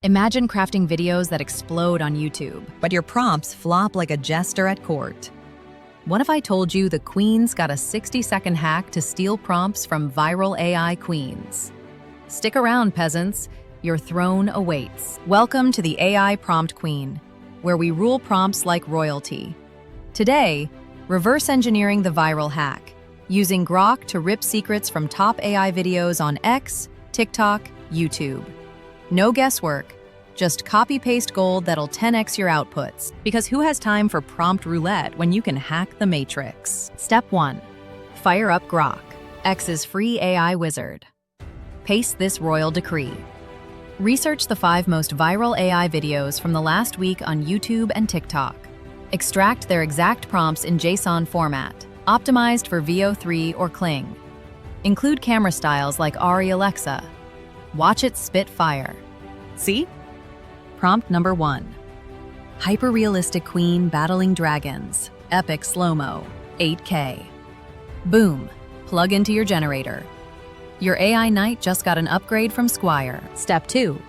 Imagine crafting videos that explode on YouTube. But your prompts flop like a jester at court. What if I told you the Queen's got a 60-second hack to steal prompts from viral AI queens? Stick around, peasants. Your throne awaits. Welcome to the AI Prompt Queen, where we rule prompts like royalty. Today, reverse engineering the viral hack, using Grok to rip secrets from top AI videos on X, TikTok, YouTube. No guesswork, just copy-paste gold that'll 10x your outputs. Because who has time for prompt roulette when you can hack the matrix? Step 1. Fire up Grok, X's free AI wizard. Paste this royal decree. Research the 5 most viral AI videos from the last week on YouTube and TikTok. Extract their exact prompts in JSON format, optimized for VO3 or Kling. Include camera styles like Ari Alexa. Watch it spit fire. See? Prompt number 1. Hyper-realistic queen battling dragons. Epic slow-mo. 8K. Boom. Plug into your generator. Your AI knight just got an upgrade from Squire. Step 2.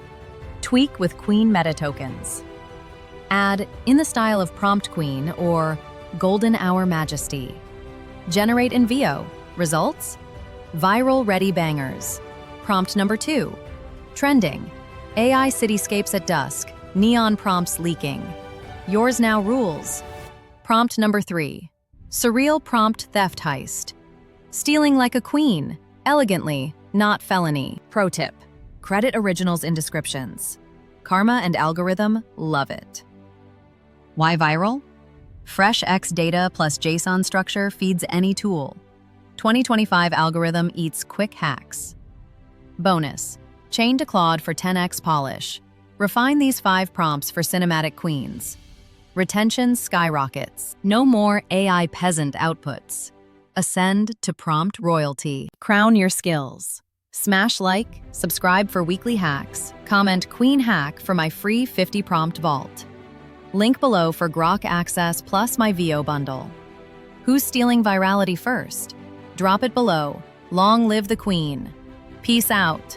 Tweak with queen meta tokens. Add in the style of prompt queen or golden hour majesty. Generate in VO. Results? Viral ready bangers. Prompt number 2. Trending. AI cityscapes at dusk. Neon prompts leaking. Yours now rules. Prompt number 3. Surreal prompt theft heist. Stealing like a queen. Elegantly, not felony. Pro tip. Credit originals in descriptions. Karma and algorithm love it. Why viral? Fresh X data plus JSON structure feeds any tool. 2025 algorithm eats quick hacks. Bonus. Chain to Claude for 10x polish. Refine these 5 prompts for cinematic queens. Retention skyrockets. No more AI peasant outputs. Ascend to prompt royalty. Crown your skills. Smash like, subscribe for weekly hacks, comment Queen Hack for my free 50 prompt vault. Link below for Grok access plus my VO bundle. Who's stealing virality first? Drop it below. Long live the Queen. Peace out.